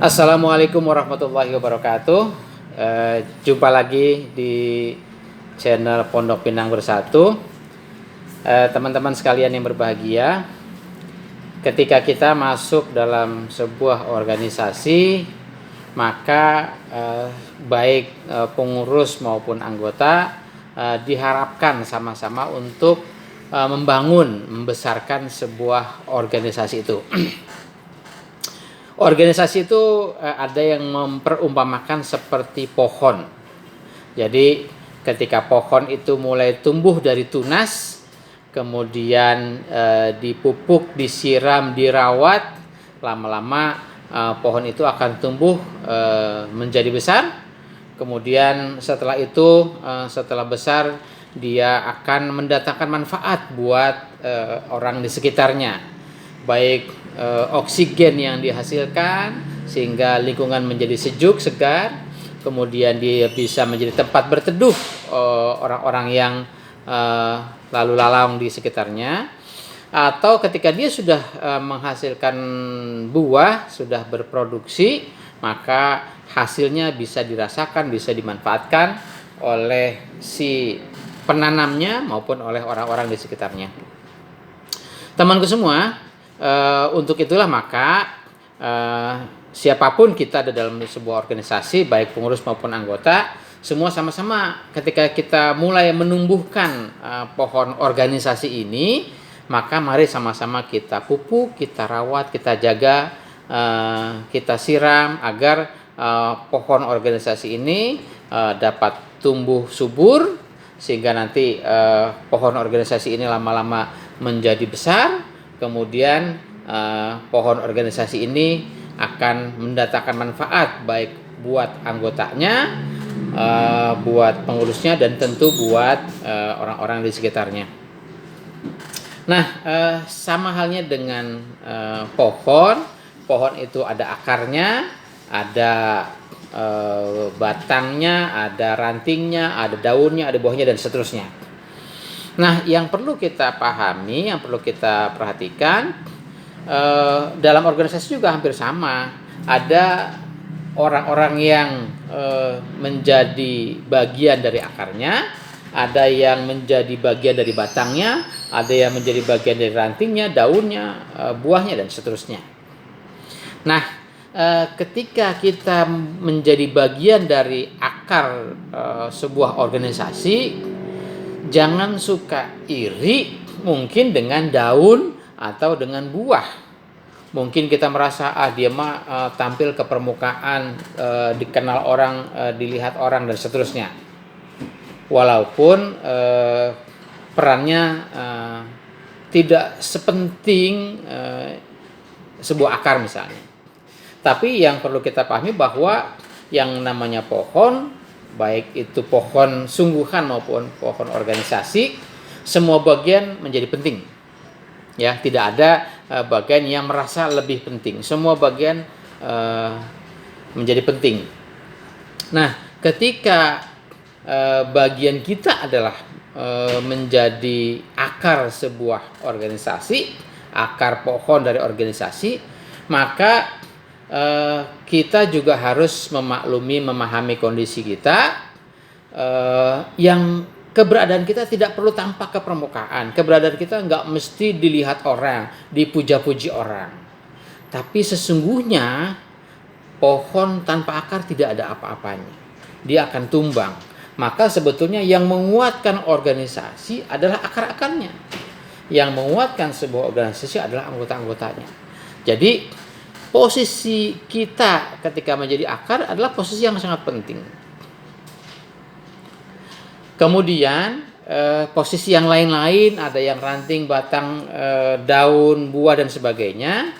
Assalamualaikum warahmatullahi wabarakatuh. Jumpa lagi di channel Pondok Pinang Bersatu. Teman-teman sekalian yang berbahagia, ketika kita masuk dalam sebuah organisasi, maka baik pengurus maupun anggota diharapkan sama-sama untuk membesarkan sebuah organisasi itu. Organisasi itu ada yang memperumpamakan seperti pohon. Jadi ketika pohon itu mulai tumbuh dari tunas, kemudian dipupuk, disiram, dirawat, lama-lama pohon itu akan tumbuh menjadi besar. Kemudian setelah itu, setelah besar, dia akan mendatangkan manfaat buat orang di sekitarnya, baik oksigen yang dihasilkan sehingga lingkungan menjadi sejuk, segar. Kemudian dia bisa menjadi tempat berteduh orang-orang yang lalu lalang di sekitarnya. Atau ketika dia sudah menghasilkan buah, sudah berproduksi, maka hasilnya bisa dirasakan, bisa dimanfaatkan oleh si penanamnya maupun oleh orang-orang di sekitarnya. Temanku semua, untuk itulah maka siapapun kita ada dalam sebuah organisasi, baik pengurus maupun anggota, semua sama-sama ketika kita mulai menumbuhkan pohon organisasi ini, maka mari sama-sama kita pupuk, kita rawat, kita jaga, kita siram agar pohon organisasi ini dapat tumbuh subur, sehingga nanti pohon organisasi ini lama-lama menjadi besar. Kemudian pohon organisasi ini akan mendatangkan manfaat baik buat anggotanya, buat pengurusnya, dan tentu buat orang-orang di sekitarnya. Nah, sama halnya dengan pohon itu ada akarnya, ada batangnya, ada rantingnya, ada daunnya, ada buahnya, dan seterusnya. Nah, yang perlu kita pahami, yang perlu kita perhatikan, dalam organisasi juga hampir sama. Ada orang-orang yang menjadi bagian dari akarnya, ada yang menjadi bagian dari batangnya, ada yang menjadi bagian dari rantingnya, daunnya, buahnya, dan seterusnya. Nah, ketika kita menjadi bagian dari akar sebuah organisasi, jangan suka iri mungkin dengan daun atau dengan buah. Mungkin kita merasa dia mah tampil ke permukaan, dikenal orang, dilihat orang, dan seterusnya. Walaupun perannya tidak sepenting sebuah akar misalnya. Tapi yang perlu kita pahami bahwa yang namanya pohon, baik itu pohon sungguhan maupun pohon organisasi, semua bagian menjadi penting. Ya, tidak ada bagian yang merasa lebih penting. Semua bagian menjadi penting. Nah, ketika bagian kita adalah menjadi akar sebuah organisasi, akar pohon dari organisasi, maka kita juga harus memaklumi, memahami kondisi kita, yang keberadaan kita tidak perlu tampak ke permukaan. Keberadaan kita nggak mesti dilihat orang, dipuja-puji orang. Tapi sesungguhnya pohon tanpa akar tidak ada apa-apanya. Dia akan tumbang. Maka sebetulnya yang menguatkan organisasi adalah akar-akarnya. Yang menguatkan sebuah organisasi adalah anggota-anggotanya. Jadi posisi kita ketika menjadi akar adalah posisi yang sangat penting. Kemudian posisi yang lain-lain, ada yang ranting, batang, daun, buah, dan sebagainya,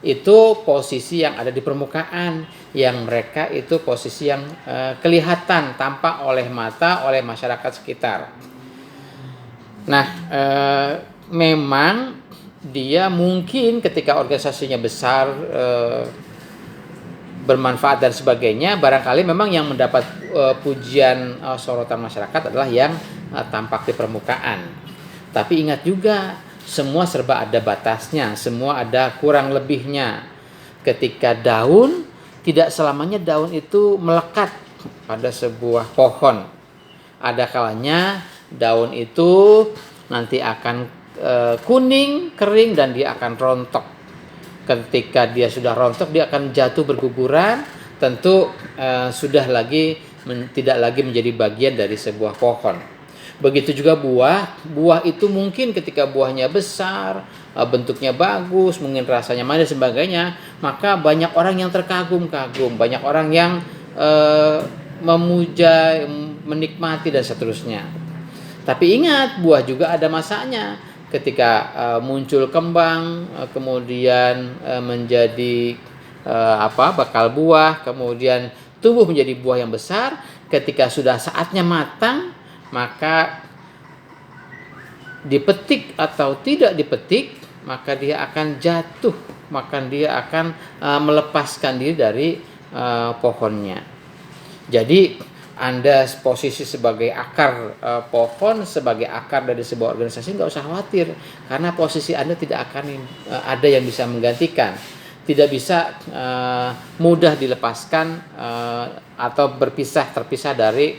itu posisi yang ada di permukaan, yang mereka itu posisi yang kelihatan, tampak oleh mata, oleh masyarakat sekitar. Nah, memang dia mungkin ketika organisasinya besar, bermanfaat dan sebagainya, barangkali memang yang mendapat pujian, sorotan masyarakat adalah yang tampak di permukaan. Tapi ingat juga, semua serba ada batasnya, semua ada kurang lebihnya. Ketika daun tidak selamanya daun itu melekat pada sebuah pohon. Ada kalanya daun itu nanti akan kuning, kering, dan dia akan rontok. Ketika dia sudah rontok, dia akan jatuh berguguran. Tentu tidak lagi menjadi bagian dari sebuah pohon. Begitu juga buah. Buah itu mungkin ketika buahnya besar, bentuknya bagus, mungkin rasanya manis dan sebagainya, maka banyak orang yang terkagum-kagum, banyak orang yang memuja, menikmati dan seterusnya. Tapi ingat, buah juga ada masanya. Ketika muncul kembang, kemudian menjadi bakal buah, kemudian tumbuh menjadi buah yang besar. Ketika sudah saatnya matang, maka dipetik atau tidak dipetik, maka dia akan jatuh, maka dia akan melepaskan diri dari pohonnya. Jadi Anda posisi sebagai akar pohon, sebagai akar dari sebuah organisasi, nggak usah khawatir, karena posisi Anda tidak akan ada yang bisa menggantikan, tidak bisa mudah dilepaskan atau terpisah dari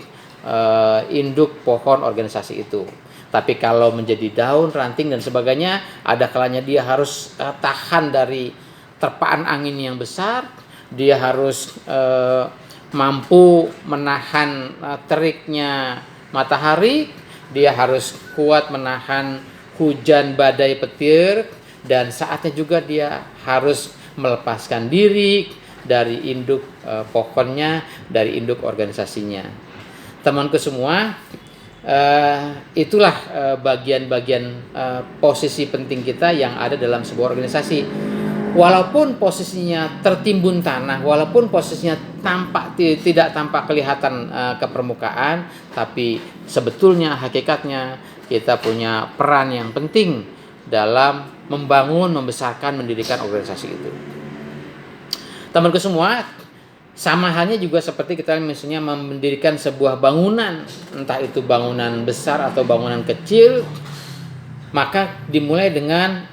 induk pohon organisasi itu. Tapi kalau menjadi daun, ranting dan sebagainya, ada kalanya dia harus tahan dari terpaan angin yang besar, dia harus mampu menahan teriknya matahari, dia harus kuat menahan hujan badai petir, dan saatnya juga dia harus melepaskan diri dari induk pohonnya, dari induk organisasinya. Temanku semua, itulah bagian-bagian posisi penting kita yang ada dalam sebuah organisasi. Walaupun posisinya tertimbun tanah, walaupun posisinya tidak tampak kelihatan ke permukaan, tapi sebetulnya hakikatnya kita punya peran yang penting dalam membangun, membesarkan, mendirikan organisasi itu. Temanku semua, sama halnya juga seperti kita misalnya mendirikan sebuah bangunan, entah itu bangunan besar atau bangunan kecil, maka dimulai dengan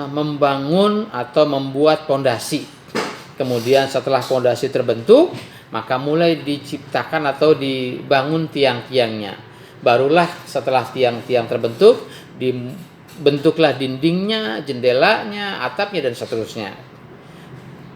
membangun atau membuat pondasi. Kemudian setelah pondasi terbentuk, maka mulai diciptakan atau dibangun tiang-tiangnya. Barulah setelah tiang-tiang terbentuk, dibentuklah dindingnya, jendelanya, atapnya, dan seterusnya.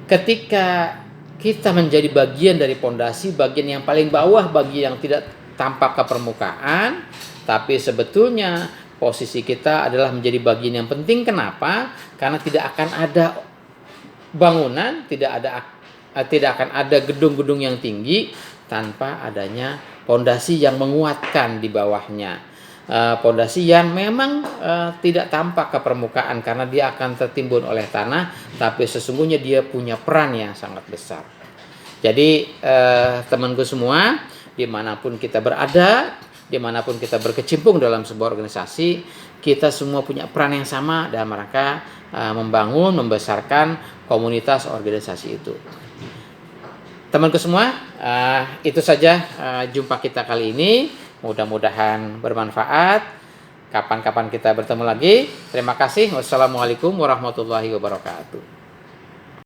Ketika kita menjadi bagian dari pondasi, bagian yang paling bawah, bagian yang tidak tampak ke permukaan, tapi sebetulnya posisi kita adalah menjadi bagian yang penting. Kenapa? Karena tidak akan ada bangunan, tidak akan ada gedung-gedung yang tinggi tanpa adanya pondasi yang menguatkan di bawahnya. Pondasi yang memang tidak tampak ke permukaan karena dia akan tertimbun oleh tanah, tapi sesungguhnya dia punya peran yang sangat besar. Jadi temanku semua, dimanapun kita berada, dimanapun kita berkecimpung dalam sebuah organisasi, kita semua punya peran yang sama dalam rangka membangun, membesarkan komunitas organisasi itu. Temanku semua, itu saja jumpa kita kali ini. Mudah-mudahan bermanfaat. Kapan-kapan kita bertemu lagi. Terima kasih. Wassalamualaikum warahmatullahi wabarakatuh.